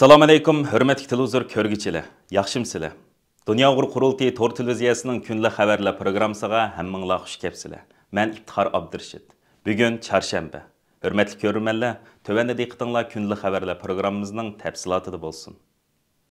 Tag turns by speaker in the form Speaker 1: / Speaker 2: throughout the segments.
Speaker 1: Assalomu alaykum, hurmatli televizor ko'rguvchilar. Yaxshimsizlar? Dunyo Uyg'ur qurultiyi to'r televiziyasining kunlik xabarlar programmasiga hammanglar xush kelibsizlar. Men İftixar Abdurshid. Bugun chorshanba. Hurmatli ko'ruvchilar, tövəndə diqqətinizlər kunlik xabarlar programmamızning tafsilotida bo'lsin.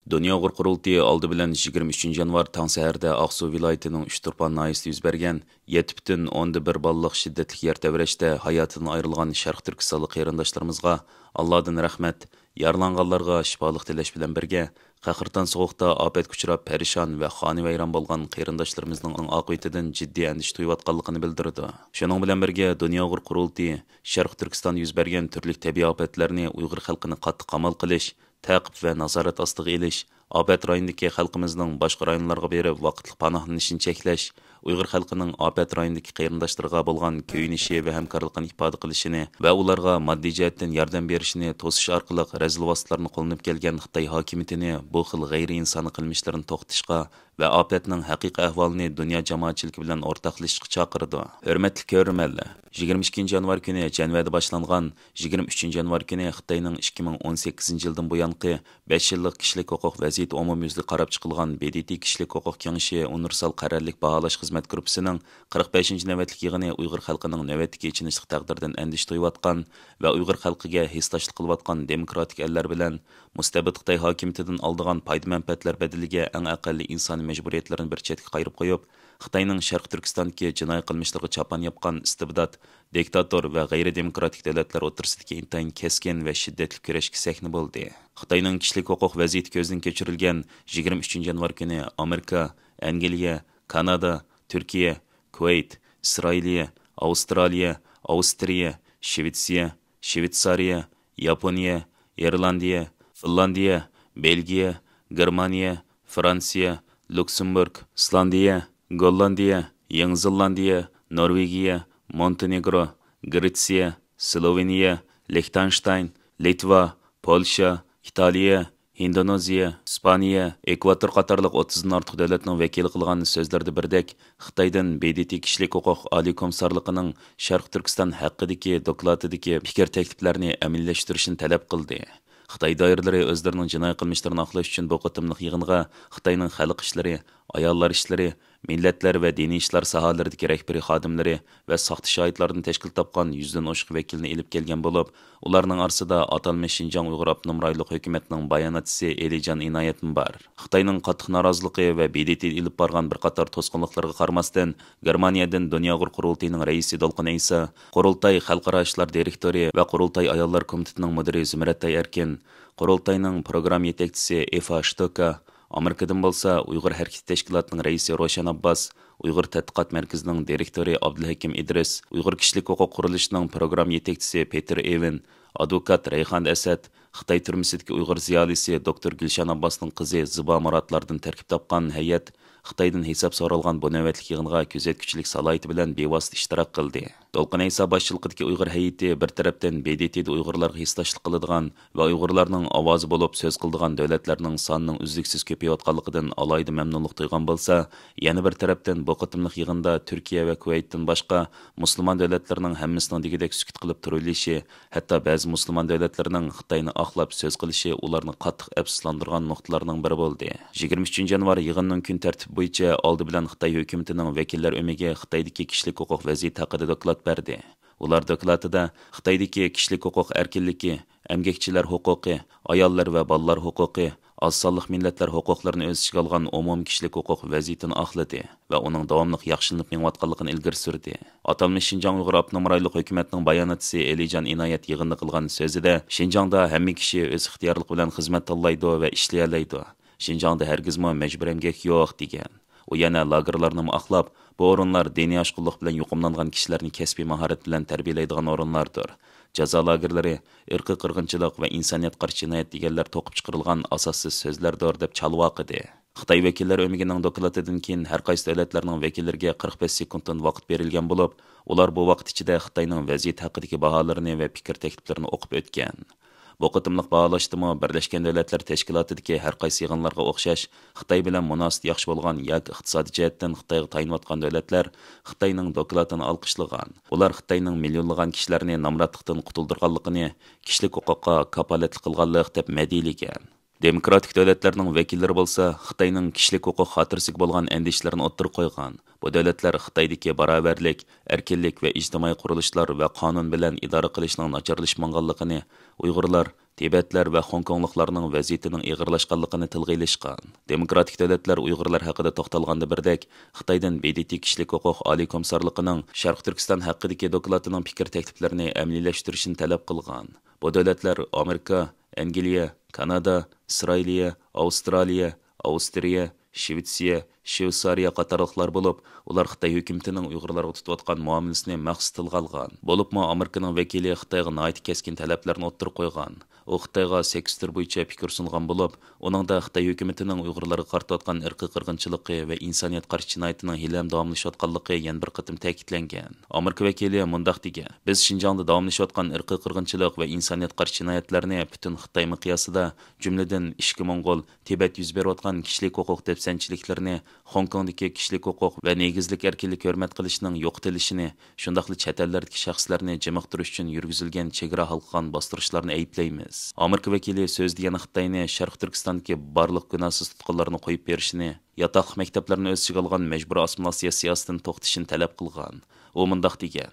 Speaker 1: Dunyo Uyg'ur qurultiyi oldi bilan 23 yanvar tong saharda Aqsu viloyatining Uchturpan noyasida yuz bergan 7,1 ballik shiddatli yer tebrashda hayotidan ayrilgan Sharq Turkistonlik qarindoshlarimizga Allohdan rahmat, yaralanganlarga shifolik tilash bilan birga qahirton sovuqda ofat kuchirab perishon va xonavayron bo'lgan qarindoshlarimizning oqibatidan jiddiy andish tuyayotganligini bildirdi. Shuning bilan birga Dunyo Uyg'ur qurultiyi Sharq Turkistonda yuz bergan turli tabiiy ofatlarni Uyg'ur xalqini qattiq qamal qilish, ta'qib va nazorat ostiga elish, ofat rayonidagi xalqimizning boshqa rayonlarga berib vaqtli panohlanishini cheklash, Uyg'ur xalqining ofat rayonidagi qarindoshlariga bo'lgan ko'yinishi va hamkorlikni ifoda qilishini va ularga moddiy jihatdan yordam berishini to'sish orqali razil vositalarni qo'llanib kelgan Xitoy hokimiyatini bu xil g'ayriinsoniy qilmishlarni to'xtatishga va ofatning haqiqiy ahvolini dunyo jamoatchiligi bilan o'rtoqlashishga chaqirdi. Hurmatli ko'ruvchilar, 22 yanvar kuni Janvada boshlangan 23 yanvar kuni Xitoyning 2018 yildan buyangi 5 yillik kishilik huquq vaziyati umumyuzli qarab chiqilgan BDT kishilik huquq kengashi universal qarorlik baholash xizmat gruppasining 45 navbatlik yig'ini Uyg'ur xalqining navbatdagi ichinishlik taqdirdan andish to'yayotgan va Uyg'ur xalqiga hissdoshlik qilayotgan demokratik ellar bilan mustabid Xitoy hokimiyatidan oldigan foyda manfaatlar badaliga eng aqalli insoniy majburiyatlarni bir chetga qayirib qo'yib, Xitoyning Sharq Turkistondagi jinoiy qilmishlarga chapan yapgan istibdod, diktator va g'ayridemokratik davlatlar o'rtasidagi intayin keskin va shiddatli kurashga sahna bo'ldi. Xitoyning kishilik huquq vaziyati ko'zdan kechirilgan 23 yanvar kuni Amerika, Angliya, Kanada, Turkiya, Kuvayt, Isroiliya, Avstraliya, Avstriya, Shvetsiya, Shvetsariya, Yaponiya, Irlandiya, Finlandiya, Belgiya, Germaniya, Fransiya, Luksemburg, Islandiya, Gollandiya, Yangi Zelandiya, Norvegiya, Montenegro, Gretsiya, Sloveniya, Liechtenstein, Litva, Polsha, Italiya, Indoneziya, Ispaniya, Ekvator qatorliq 30 dan ortiq davlatning vakili qilgan so'zlarda birdek Xitoydan BDT kishilik huquq oliy komissarligining Sharq Turkiston haqidagi dokladidagi fikr takliflarini amaliyashtirishni talab qildi. Xitoy doiralari o'zlarining jinoiy qilmishlarini oqlash uchun bu qatimliq yig'inga Xitoyning xalq ishlari, ayollar ishlari, millatlar va diniy ishlar sohalaridagi rahbariy xodimlari va soxta shohidlardan tashkil topgan 100 dan oshiq vakilni elib kelgan bo'lib, ularning orasida atalmish Xinjiang Uyg'ur Abnum rayonlik hukumatning bayonotchisi Elijan Inoyatmi bor. Xitoyning qattiq noroziligi va BDT ilib borgan bir qator to'sqinliklarga qaramasdan, Germaniyadan Dunyo Uyg'ur qurultiyining raisi Dolqin Aysa, qurultay xalqaro ishlar direktori va qurultay ayollar komitetining mudiri Zumratay Erkin, qurultayning program yetakchisi Eva Shtoka, Amerikadan bo'lsa Uyg'ur harakati tashkilotining raisi Roshan Abbas, Uyg'ur tadqiqot markazining direktori Abdulhakim Idris, Uyg'ur kishilik huquq qurilishining program yetakchisi Peter Even, advokat Rayhan Asad, Xitoy turmisidagi Uyg'ur ziyolisi Dr. Gulshan Abbasning qizi Ziba Muratlardan tarkib topgan hay'at Xitoydan hisob so'ralgan bu navbatlik yig'inga kuzatuvchilik salohiyati bilan bevosita ishtirok qildi. Dolqin Aysa boshchiligidagi Uyg'ur hay'ati bir tarafdan BDTda Uyg'urlarga hissdoshlik qiladigan va Uyg'urlarning ovozi bo'lib so'z qiladigan davlatlarning sonining uzluksiz ko'payayotganligidan alohida mamnunlik tuygan bo'lsa, yana bir tarafdan bu qatimliq yig'inda Turkiya va Kuvaytdan boshqa musulmon davlatlarning hammasining degidek sukut qilib turilishi, hatto ba'zi musulmon davlatlarning Xitoyni oqlab so'z qilishi ularni qattiq afsuslantirgan nuqtalarning biri bo'ldi. 23 yanvar yig'inning kun tartibi bo'yicha oldi bilan Xitoy hukumatining vakillar o'miga Xitoydagi kishilik huquq vaziyati haqida doklad berdi. Ular dokladida Xitoydagi kishilik huquq erkinligi, emgakchilar huquqi, ayollar va bolalar huquqi, oz sonli millatlar huquqlarini o'z ichiga olgan umum kishilik huquq vaziyatini oqladi va uning davomli yaxshilanib menayotganligini ilgari surdi. Atalmish Xinjiang Uyg'ur Abnum rayonlik hukumatining bayonotchisi Elijan Inoyat yig'inda qilgan so'zida Xinjiangda hamma kishi o'z ixtiyorligi bilan xizmat tanlaydi va ishlay oladi. Xinjiangda hargizmi majbur emgak yo'q degan. U yana lagerlarni oqlab, bu o'rinlar diniy oshqunlik bilan yuqumlangan kishilarni kasbiy mahorat bilan tarbiyalaydigan o'rinlardir. Jazo lagerlari irqiy qirg'inchilik va insoniyat qarshi jinoyat deganlar to'qib chiqarilgan asossiz so'zlardir deb chalvoqidi. Xitoy vakillari o'migining dokladidan keyin har qaysi davlatlarning vakillariga 45 sekunddan vaqt berilgan bo'lib, ular bu vaqt ichida Xitoyning vaziyat haqidagi baholarini va fikr takliflarini o'qib o'tgan. Bu qitimliq baholashdimi Birlashgan Davlatlar Tashkilotidagi har qaysi yig'inlarga o'xshash Xitoy bilan munosabat yaxshi bo'lgan yoki iqtisodiy jihatdan Xitoyga tayinayotgan davlatlar Xitoyning dokladini olqishlagan. Ular Xitoyning millionlagan kishilarni namratlikdan qutuldirganligini, kishilik huquqqa kapolatlik qilganlik deb madiylagan. Demokratik davlatlarning vakillari bo'lsa, Xitoyning kishilik huquq xotirasiga bo'lgan andishlarini o'ttirib qo'ygan. Bu davlatlar Xitoydagi barobarlik, erkinlik va ijtimoiy qurilishlar va qonun bilan idora qilishning nacharlashmaganligini, Uyg'urlar, Tibetlar va Hongkongliklarning vaziyatining ig'irlashganligini tilga ilishgan. Demokratik davlatlar Uyg'urlar haqida to'xtalganda birdek, Xitoydan BDT kishilik huquq oliy komissarligining Sharq Turkiston haqidagi doklatining fikr takliflarini amaliyashtirishni talab qilgan. Bu davlatlar Amerika, Angliya, Kanada, Isroiliya, Avstraliya, Avstriya, Shvetsiya, Shveysariya qatorliqlar bo'lib, ular Xitoy hukumatining Uyg'urlarga tutayotgan muomalasini maqsad tilga olgan. Bo'libmi Amerikaning vakili Xitoyga nihoyat keskin talablarni o'ttirib qo'ygan. U Xitoyga sektor bo'yicha fikr sungan bo'lib, uningda Xitoy hukumatining Uyg'urlarga qaratayotgan irqiy qirg'inchiligi va insoniyat qarshi jinoyatining hilam davomlashayotganligi yana bir qatim ta'kidlangan. Amerika vakili mundaq degan: "Biz Xinjiangda davomlashayotgan irqiy qirg'inchilik va insoniyat qarshi jinoyatlarni butun Xitoy miqyosida, jumladan ishki Mo'ng'ol, Tibet yuz berayotgan kishilik huquq dafsanchiliklarni, Hong Kongdagi kishilik huquq va negizlik erkinlik hurmat qilishning yo'qotilishini, shundaqli chet ellardagi shaxslarni jamiqtirish uchun yurgizilgan chegara halqan bostirishlarni ayblaymiz." Amerika vakili so'zda yana Xitoyni Sharq Turkistondagi barliq gunohsiz tutqunlarni qo'yib berishini, yotoqli maktablarni o'z ichiga olgan majburiy assimilyatsiya siyosatini to'xtatishini talab qilgan. U mundaq degan: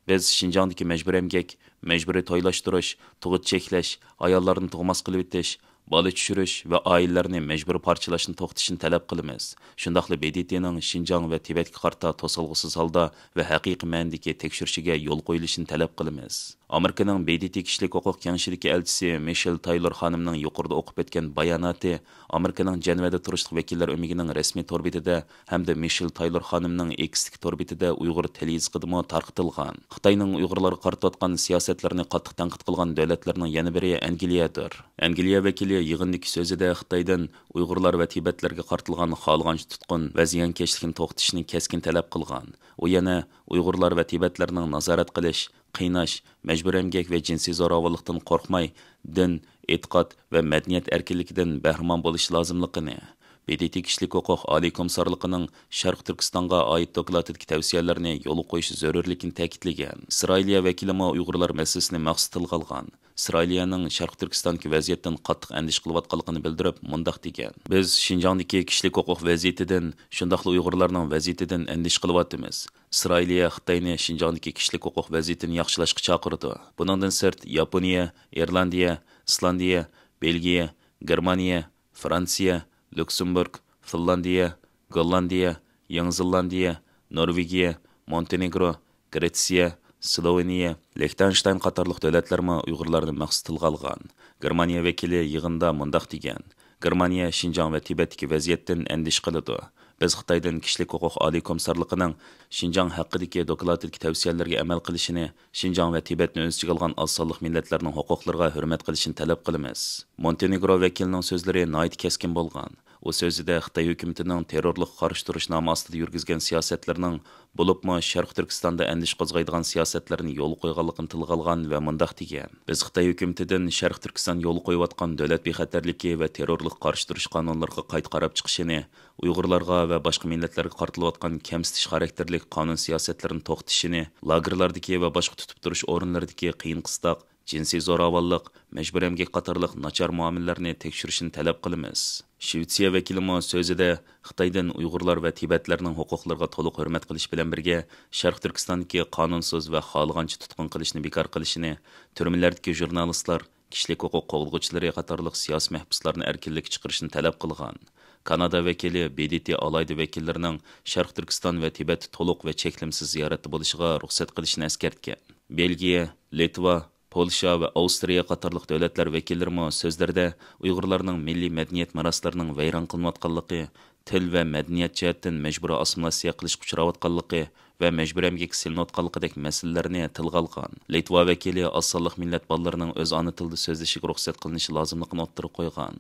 Speaker 1: "Biz Xinjiangdagi majburiy emgak, majburiy to'ylashtirish, tug'ut cheklash, ayollarni tug'mas qilib o'tish, bola tushirish va oilalarni majburiy parchalashni to'xtatishni talab qilamiz. Shundaqli BDTning Xinjiang va Tibetga qarta to'solg'usiz holda va haqiqiy ma'nodagi tekshirishiga yo'l qo'yilishini talab qilamiz." Amerikaning BDT kishilik huquq kengashidagi elchisi Michelle Taylor xonimning yuqorida o'qib o'tgan bayonoti Amerikaning Jenevada turishliq vakillar umigining rasmiy torbitida hamda Michelle Taylor xonimning X-dagi torbitida Uyg'ur tili yozig'ida tarqatilgan. Xitoyning Uyg'urlarga qaratayotgan siyosatlarini qattiq tanqid qilgan davlatlarning yana biri Angliyadir. Angliya vakili yig'indagi so'zida Xitoydan Uyg'urlar va Tibetlarga qaratilgan xohlagancha tutqun va ziyonkashlikni to'xtatishni keskin talab qilgan. U yana Uyg'urlar va Tibetlarning nazorat qilish, qiynash, majburiy emgak va jinsiy zo'ravonlikdan qo'rqmay, din, e'tiqod va madaniyat erkinligidan bahramon bo'lish lozimligini, BDT kishilik huquq oliy komissarligining Sharq Turkistonga oid dokladidagi tavsiyalarini yo'l qo'yish zarurligini ta'kidlagan. Isroiliya vakilimi Uyg'urlar masalasini maqsad tilga olgan. Isroiliyaning Sharq Turkistondagi vaziyatdan qattiq andish qilayotganligini bildirib, mundaq degan: "Biz Xinjiangdagi kishilik huquq vaziyatidan, shundaqli Uyg'urlarning vaziyatidan andish qilyapmiz. Isroiliya Xitoyni Xinjiangdagi kishilik huquq vaziyatini yaxshilashga chaqirdi. Buningdan sirt Yaponiya, Irlandiya, Islandiya, Belgiya, Germaniya, Fransiya, Lüksemburg, Finlandiya, Gollandiya, Yangi Zelandiya, Norvegiya, Montenegro, Gretsiya, Sloveniya, Liechtenstein qatorliq davlatlarmi Uyg'urlarni maqsad tilga olgan. Germaniya vakili yig'inda mundaq degan: "Germaniya Xinjiang va Tibetdagi vaziyatdan andish qiladi. Biz Xitoydan kishilik huquq oliy komissarligining Xinjiang haqidagi dokladidagi tavsiyalarga amal qilishini, Xinjiang va Tibetni o'z ichiga olgan oz sonli millatlarning huquqlariga hurmat qilishini talab qilamiz." Montenegro vakilining so'zlari nihoyat keskin bo'lgan. U so'zida Xitoy hukumatining terrorlik qarshi turish nomi ostida yurgizgan siyosatlarning, bo'libmi Sharq Turkistonda andish qo'zg'aydigan siyosatlarni yo'l qo'yganligini tilga olgan va mundaq degan: "Biz Xitoy hukumatidan Sharq Turkiston yo'l qo'yayotgan davlat bexatarligi va terrorlik qarshi turish qonunlariga qayta qarab chiqishini, Uyg'urlarga va boshqa millatlarga qaratilayotgan kamsitish xarakterli qonun siyosatlarini to'xtatishini, lagerlardagi va boshqa tutib turish o'rinlaridagi qiyin-qistoq, jinsiy zo'ravonlik, majburiy emgak qatorliq nachar muomalalarni tekshirishni talab qilamiz." Shvetsiya vakilimi so'zida Xitoydan Uyg'urlar va Tibetlarning huquqlariga to'liq hurmat qilish bilan birga Sharq Turkistondagi qonunsiz va xohlagancha tutqun qilishni bekor qilishini, turmalardagi jurnalistlar, kishilik huquq qo'g'dag'uvchilari qatorliq siyosiy mahbuslarni erkinlikka chiqarishni talab qilgan. Kanada vakili BDT alayda vakillarining Sharq Turkiston va Tibet to'liq va cheklimsiz ziyoratda bo'lishiga ruxsat qilishni eskartgan. Belgiya, Litva, Polsha va Avstriya qatorliq davlatlar vakillarimi so'zlarida Uyg'urlarning milliy madaniyat meroslarining vayron qilinayotganligi, til va madaniyat jihatdan majburiy assimilyatsiya qilishga uchrayotganligi va majburiy emgak silinayotganligidek masalalarni tilga olgan. Litva vakili oz sonli millat bolalarining o'z ona tilida so'zlashiga ruxsat qilinishi lozimligini o'ttirib qo'ygan.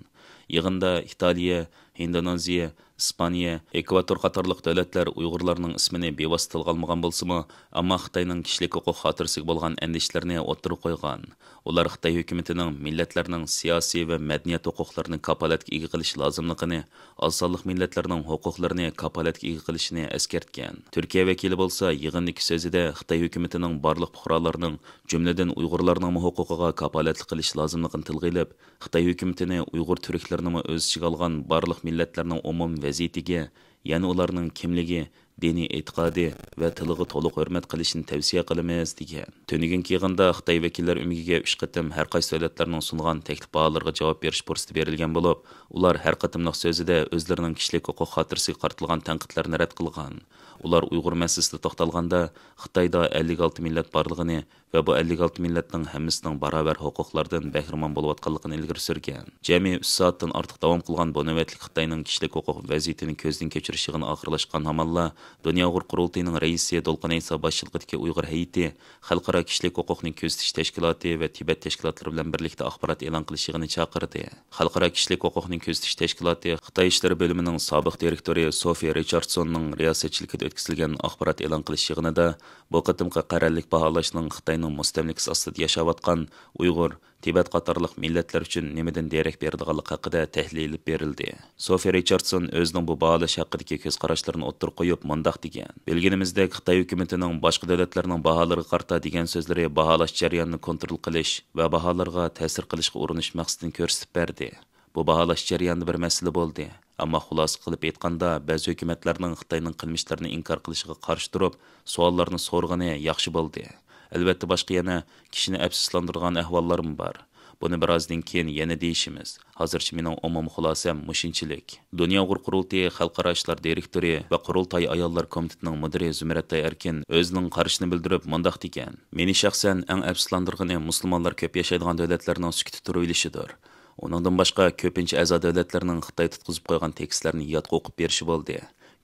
Speaker 1: Yig'inda Italiya, Indoneziya, Ispaniya, Ekvador qatorliq davlatlar Uyg'urlarning ismini bevosita tilga olmagan bo'lsa-mu, ammo Xitoyning kishilik huquq xotirasiga bo'lgan andishlarni o'ttirib qo'ygan. Ular Xitoy hukumatining millatlarning siyosiy va madaniyat huquqlarini kapolatga ega qilish lozimligini, oz sonli millatlarning huquqlarini kapolatga ega qilishini eskartgan. Turkiya vakili bolsa, yig'indagi so'zida Xitoy hukumatining barliq fuqarolarning, jumladan Uyg'urlarning huquqiga kapolatlik qilish lozimligini tilga ilib, Xitoy hukumatini Uyg'ur turklarning o'z ichiga olgan barliq millatlarning umum vaziyatiga, ya'ni ularning kimligi, diniy e'tiqodi va tiliga to'liq hurmat qilishini tavsiya qilamiz degan. Tönügünkü yig'inda Xitoy vakillar umigiga 3 qatim har qaysi davlatlarning sungan taklif baholarga javob berish fursati berilgan bo'lib, ular har qatimliq so'zida o'zlarining kishilik huquq xotirasiga qartilgan tanqidlarni rad qilgan. Ular Uyg'ur masalasida to'xtalganda Xitoyda 56 millat borligini va bu 56 millatning hammasining barobar huquqlardan bahramon bo'layotganligini ilgari surgan. Jami 3 soatdan ortiq davom qilgan bu navbatlik Xitoyning kishilik huquq vaziyatini ko'zdan kechirish yig'ini oxirlashgan hamalla Dünya Uyg'ur qurultayining raisi Dolqin Aysa boshchiligidagi Uyg'ur hayiti xalqaro kishilik huquqning ko'zitish tashkiloti va Tibet tashkilotlari bilan birlikda axborot e'lon qilish yig'ini chaqirdi. Xalqaro kishilik huquqning ko'zitish tashkiloti Xitoy ishlari bo'limining sobiq direktori Sofiya Richardsonning riyosatchiligida o'tkazilgan axborot e'lon qilish yig'inida bu qatimqi qarorlik baholashning Xitoyning mustamlikasi ostida yashayotgan Uyg'ur, Tibet qatorliq millatlar uchun nimadan derak beradiganligi haqida tahlil ilib berildi. Sofiya Richardson o'zining bu baholash haqidagi ko'z qarashlarini o'ttirib qo'yib mundaq degan. Bilganimizdek, Xitoy hukumatining boshqa davlatlarning baholariga qarta degan so'zlari baholash jarayonini kontrol qilish va baholarga ta'sir qilishga urinish maqsadini ko'rsatib berdi. Bu baholash jarayonida bir masala bo'ldi. Ammo xulosa qilib aytganda, ba'zi hukumatlarning Xitoyning qilmishlarini inkor qilishiga qarshi turib, savollarni so'rgani yaxshi bo'ldi. Albatta boshqa yana kishini afsuslantirgan ahvollarim bor. Buni birozdan keyin yana deyishimiz. Hozircha mening umum xulosam mushinchilik. Dünya Uyg'ur qurultayi xalqaro ishlar direktori va qurultay ayollar komitetining mudiri Zumratay Erkin o'zining qarashini bildirib mundaq degan. Meni shaxsan eng afsuslantirgani musulmonlar ko'p yashaydigan davlatlarning sukuti turilishidir. Onundan boshqa ko'pincha a'zo davlatlarning Xitoy tutqizib qo'ygan tekstlarni yodga o'qib berishi bo'ldi.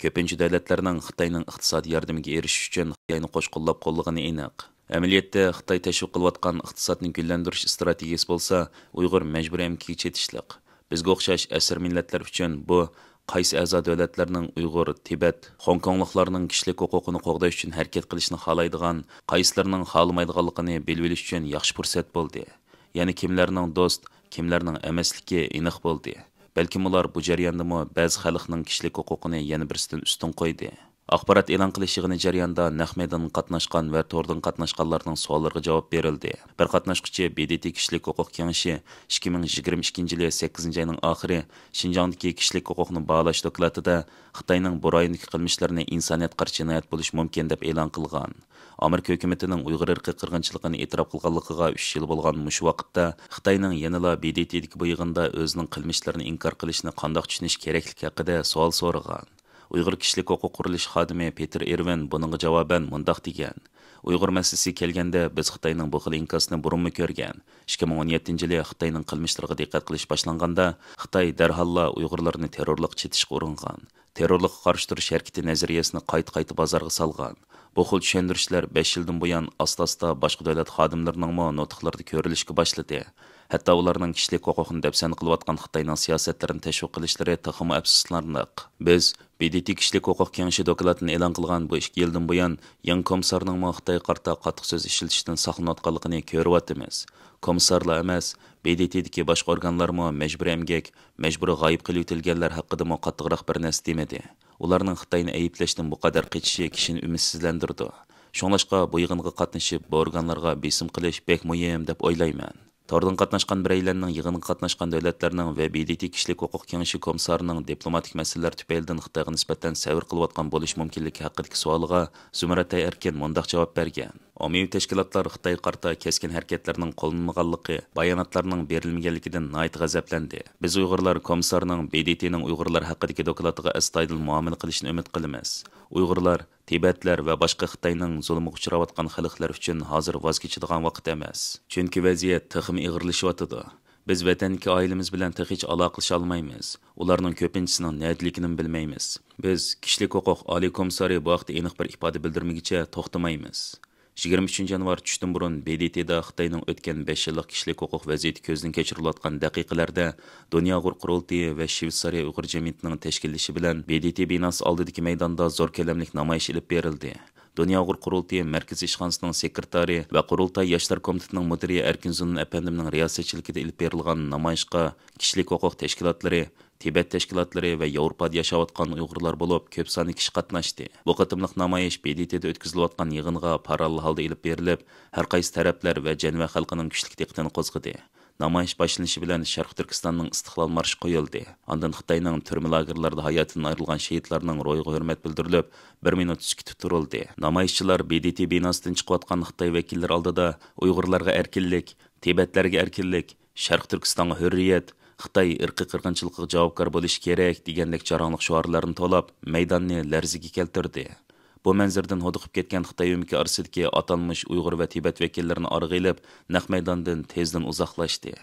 Speaker 1: Ko'pincha davlatlarning Xitoyning iqtisodiy yordamiga erishish uchun Xitoyni qo'shqo'llab qo'llagani aniq. Amaliyotda Xitoy tashviq qilayotgan iqtisodni gullantirish strategiyasi bo'lsa, Uyg'ur majburiy emkiga chetishliq. Bizga o'xshash asr millatlar uchun bu qaysi a'zo davlatlarning Uyg'ur, Tibet, Hong Kongliklarning kishilik huquqini qo'g'dash uchun harakat qilishni xohlaydigan, qaysilarning xohlamaydiganligini bilib olish uchun yaxshi fursat bo'ldi. Ya'ni kimlarning do'st, kimlarning emasligi aniq bo'ldi. Balki ular bu jarayondami ba'zi xalqning kishilik huquqini yana birisidan ustun qo'ydi. Axborot e'lon qilish yig'ini jarayonida naq maydondan qatnashgan va to'rdan qatnashganlarning savollariga javob berildi. Bir qatnashqchi BDT kishilik huquq kengashi 2022 yil 8 oyning oxiri Xinjiangdagi kishilik huquqni baholash dokladida Xitoyning bu rayondagi qilmishlarini insoniyat qarshi jinoyat bo'lishi mumkin deb e'lon qilgan. Amerika hukumatining Uyg'ur irqiy qirg'inchiligini e'tirof qilganligiga 3 yil bo'lgan mush vaqtda Xitoyning yanada BDTdagi bu yig'inda o'zining qilmishlarini inkor qilishni qanday tushunish kerakligi haqida savol so'ragan. Uyg'ur kishilik huquq qurilish xodimi Peter Irwin buningga javoban mundaq degan. Uyg'ur masalasiga kelganda biz Xitoyning bu xil inkosini burunmi ko'rgan. 2017 yili Xitoyning qilmishlariga diqqat qilish boshlanganda Xitoy darhalla Uyg'urlarni terrorlik chetishga uringan. Terrorlikqa qarshi turish harakati nazariyasini qayta bozorga solgan. Bu xil tushuntirishlar 5 yildan buyon asta-asta boshqa davlat xodimlarining nutqlarida ko'rilishga boshladi. Hatto ularning kishilik huquqini dafsan qilayotgan Xitoyning siyosatlarini tashviq qilishlari taxmi afsuslanarli. Biz BDT kishilik huquq kengashi dokladini e'lon qilgan bu 2 yildan buyon yangi komissarning Xitoy qarta qattiq so'z ishlatishdan saqlanayotganligini ko'ryapmiz. Komissarlar emas, BDTdagi boshqa organlarmi majburiy emgak, majburiy g'oyib qilib o'tilganlar haqida qattiqroq bir narsa demadi. Ularning Xitoyni ayblashdan bu qadar qichishi kishini umidsizlantirdi. Shunlashqa bu yig'inga qatnashib, bu organlarga besim qilish bek muhim deb o'ylayman. Tordan qatnashgan bireylarning yig'inga qatnashgan davlatlarning va BDT kishilik huquq kengashi komissarining diplomatik masalalar tufaylidan Xitoyga nisbatan savr qilayotgan bo'lish mumkinligi haqidagi savoliga Zumratay Erkin mundaq javob bergan. Ommaviy tashkilotlar Xitoy qarta keskin harakatlarning qo'llanilganligi, bayonotlarning berilmaganligidan nihoyat g'azablandi. Biz Uyg'urlar komissarining BDTning Uyg'urlar haqidagi dokladiga astoydil muomala qilishni umid qilamiz. Uyg'urlar, Tibetlar va boshqa Xitoyning zulmiga uchrayotgan xalqlar uchun hozir voz kechadigan vaqt emas. Chunki vaziyat texmi ig'irlashyotdi. Biz vatandagi oilamiz bilan hech aloqalasha olmaymiz. Ularning ko'pinchisining niyatligini bilmaymiz. Biz kishilik huquq oliy komissari bu vaqtda aniq bir ifoda bildirmagicha to'xtamaymiz. 23 yanvar tushdan burun BDTda Xitoyning o'tgan 5 yillik kishilik huquq vaziyati ko'zdan kechirilayotgan daqiqalarda Dünya Uyg'ur qurultayi va Shveysariya Uyg'ur jamiyatining tashkillashi bilan BDT binosi oldidagi maydonda zo'r ko'lamli namoyish ilib berildi. Dünya Uyg'ur qurultayi markaziy ishxonasining sekretari va qurultay yoshlar komitetining mudiri Erkin Zunun apandimning riyosatchiligida ilib berilgan namoyishga kishilik huquq tashkilotlari, Tibet təşkilatları və Avropada yaşayotqan Uyğurlar olub, köp sani kishi qatnaşdı. Bu qatımlıq namoyish BDT'də ötküzülüyotqan yığınğa paralel halda ilib berilib, hər qaysı tərəflər və Cənva xalqının güclük diqqətini qozğıdı. Namoyish başlanışı bilan Sharq Türkistanning istiqlal marşı qo'yildi. Ondan Xitoyning turma lagerlarida hayotidan ayrilgan shehidlarning ro'yiga hurmat bildirilib, 1 minut sukut tutildi. Namoyishchilar BDT binosidan chiqayotgan Xitoy vakillari oldida Uyg'urlarga erkinlik, Tibetlarga erkinlik, Sharq Turkistonga hurriyat, Xitoy irqiy qirg'inchilikqa javobgar bo'lish kerak degandek jarangliq shuarlarni to'lab, maydonni larziga keltirdi. Bu manzardan huduqib ketgan Xitoy hukumati orasidagi atalmış Uyg'ur va Tibet vakillarini org'a ilib, naq maydondan tezdan uzoqlashdi.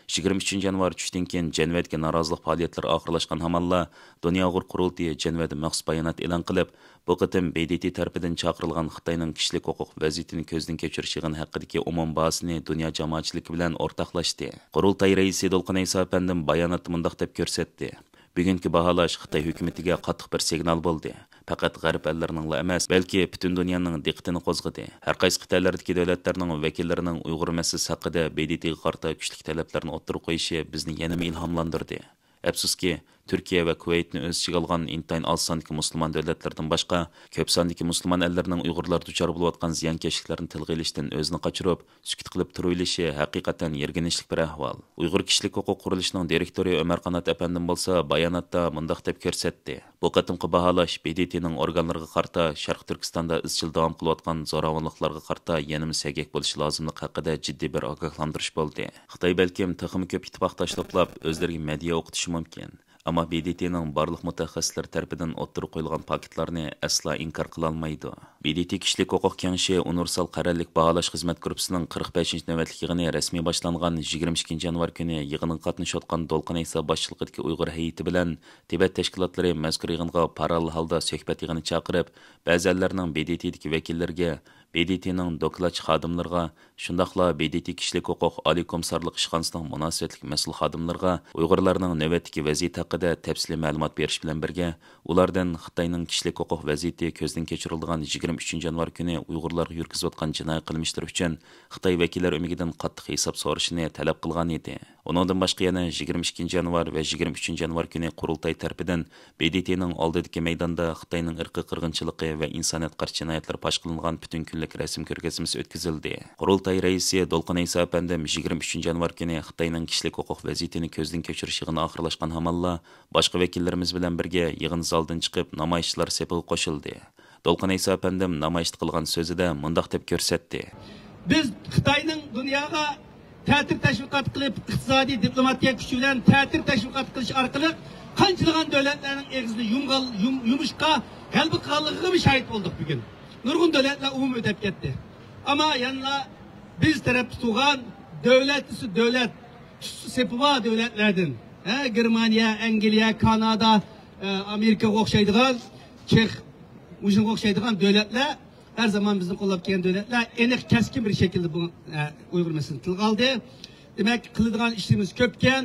Speaker 1: 23 yanvar tushdan keyin Janvadagi norozilik faoliyatlari oxirlashgan hamonla Dunyo Uyg'ur qurultiyi Janvada maxsus bayonot e'lon qilib, bu qitim BDT tarafidan chaqirilgan Xitoyning kishilik huquq vaziyatini ko'zdan kechirish yig'ini haqidagi umum bahsini dunyo jamoatchiligi bilan o'rtoqlashdi. Qurultay raisi Dolqin Iso apandim bayonotda mundaq deb ko'rsatdi. Bugungi baholash Xitoy hukumatiga qattiq bir signal bo'ldi. Faqat g'arb ellarining emas, balki butun dunyoning diqqatini qo'zg'adi. Har qaysi qit'alardagi davlatlarning vakillarining Uyg'ur masalasi haqida BDTga qarata kuchli talablarni o'ttirib qo'yishi bizni yana ilhomlantirdi. Afsuski, Türkiye ve Kuveyt'ni o'z ichiga olgan intayin oz sondagi musulmon davlatlardan boshqa ko'p sondagi musulmon ellarning Uyg'urlar duchor bo'layotgan ziyonkashliklarni tilga ilishdan o'zini qochirib, sukut qilib turilishi haqiqatan yerganishlik bir ahvol. Uyg'ur kishilik huquq qurilishining direktori Ömer Qanat apandim bo'lsa, bayonotda mundaq deb ko'rsatdi. Bu qatimqi baholash BDTning organlariga qarta Sharq Turkistonda izchil davom qilayotgan zo'ravonliklarga qarta yanada sagak bo'lishi lozimligi haqida jiddiy bir ogohlantirish bo'ldi. Xitoy balkim texnik ko'p ittifoqdosh to'plab o'zlariga media o'qitishi mumkin. Ammo BDTning barliq mutaxassislar tarafidan o'ttirib qo'yilgan paketlarni asla inkor qila olmaydi. BDT kishilik huquq kengashi universal qarorlik baholash xizmat gruppasining 45-navbatlik yig'ini rasmiy boshlangan 22 yanvar kuni yig'inga qatnashayotgan Dolqin Iso boshchiligidagi Uyg'ur hay'ati bilan Tibet tashkilotlari mazkur yig'inga parallel holda suhbat yig'ini chaqirib, ba'zi ellarning BDTdagi vakillariga BDTning dokladchi xodimlariga, shundaqla BDT kishilik huquq oliy komissarlik ishxonasining munosabatlik mas'ul xodimlariga Uyg'urlarning navbatdagi vaziyati haqida tafsiliy ma'lumot berish bilan birga, ulardan Xitoyning kishilik huquq vaziyati ko'zdan kechirilgan 23 yanvar kuni Uyg'urlarga yurgizayotgan jinoiy qilmishlar uchun Xitoy vakillari umigidan qattiq hisob so'rashini talab qilgan edi. Undan boshqa yana 22 yanvar va 23 yanvar kuni qurultay tarafidan BDTning oldidagi maydonda Xitoyning irqiy qirg'inchiligi va insoniyat qarshi jinoyatlar fosh qilingan butun kunlik rasm ko'rgazmasi o'tkazildi. Qurultay raisi Dolqin Iso apandim 23 yanvar kuni Xitoyning kishilik huquq vaziyatini ko'zdan kechirish yig'ini oxirlashgan hamonla boshqa vakillarimiz bilan birga yig'in zaldan chiqib namoyishchilar sepiga qo'shildi. Dolqin Iso apandim namoyish qilgan so'zida mundaq deb ko'rsatdi.
Speaker 2: Biz Xitoyning dunyoga ta'tir tashviqot qilib, iqtisodiy diplomatiya kuchi bilan ta'tir tashviqot qilish orqali qanchalar davlatlarning eg'zini yumishqa g'alaba qilganligiga shahid bo'ldik bugun. Nurg'un davlatlar umumiy o'tib ketdi. Ammo yana biz taraf tutgan davlat sepiva davlatlardan, Germaniya, Angliya, Kanada, Amerikaga o'xshaydigan, Chex, o'shunga o'xshaydigan davlatlar her zaman bizim qo'llab kelgan davlatlar aniq keskin bir şekilde bu Uyg'ur meselesini tilga oldi. Demak, qiladigan ishimiz ko'pkan.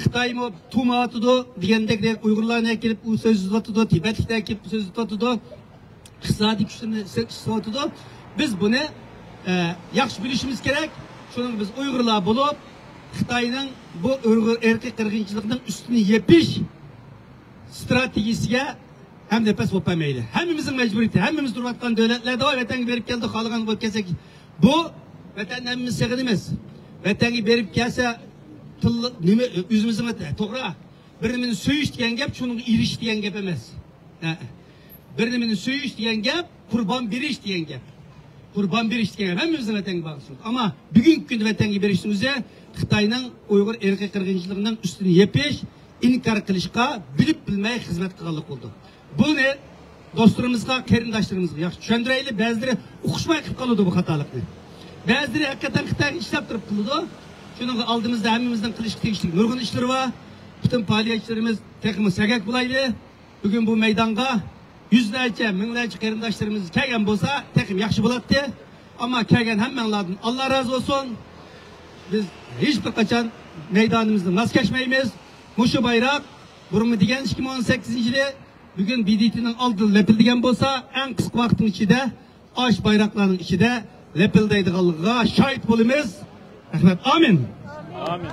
Speaker 2: Xitoymi tumatıdı degandek Uyg'urlarga kelib u so'zlatdi, Tibetliklar kelib so'zlatdi. İqtisodiy kuchlarni so'zlatdi. Biz buni yaxshi bilishimiz kerak. Shuning biz Uyg'urlar bo'lib, Xitoyning bu Uyg'ur erkiy qirg'inchiligining ustini yepish stratejisiga hem de pes bo'lmaydi. Hemmimizin mecburiyeti, hemmimiz durayotgan devletlarda var. Vatanga berib keldi, xohlagan bo'lib kelsak, bu vatandan hemmimiz sig'in emas. Vatanga berib kelsa, nima o'zimizning to'g'ri. Bir nimani so'yish degan gap, shunga irish degan gap emas. Bir nimani so'yish degan gap, qurbon berish degan gap. Qurbon berish degan hemmimizning vatanga bag'ishliq. Ammo bugungi kunda vatanga berishning o'zi Xitoyning Uyg'ur erkiy qirg'inchiligining ustini yepish, inkor qilishga bilib bilmay xizmat qilganlik bo'ldi. Bunu dostlarımızga, qarindoshlarımizga yaxshi tushuntiraylik. Ba'zilari o'qishmay qilib qoladi bu xatolikni. Ba'zilari hakikaten Xitoy ishlab turib qiladi. Shuning oldimizda hammamizning qilishga tegishli nurg'un ishlar bor. Butun faoliyatchilarimiz texnik sagak bo'laydi. Bugun bu maydonga yüzlerce, minglarcha qarindoshlarimiz kelgan bo'lsa, texnik yaxshi bo'ladi. Ammo kelgan hammanglardan Alloh razı olsun. Biz hech bir qachon maydonimizdan voz kechmaymiz. Mushu bayroq burunmi degan 2018-yili bugün BDT'nin aldığı lepildigen bolsa en kısa vaktin içinde aş bayraklarının içinde lepildeydiğalığa şahit bolumuz. Rahmet. Amin.
Speaker 1: Amin.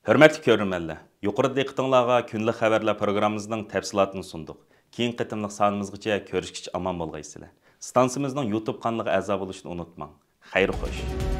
Speaker 1: Hürmetli görünmeliler. Yuqorida diqqətinizə günlük xəbərlər proqramımızın təfsilatını sunduq. Keyin qitimliq sanımızgacha ko'rishgacha omon bo'lgaysizlar. Stansiyamizning YouTube kanaliga a'zo bo'lishni unutmang. Xayr xo'sh.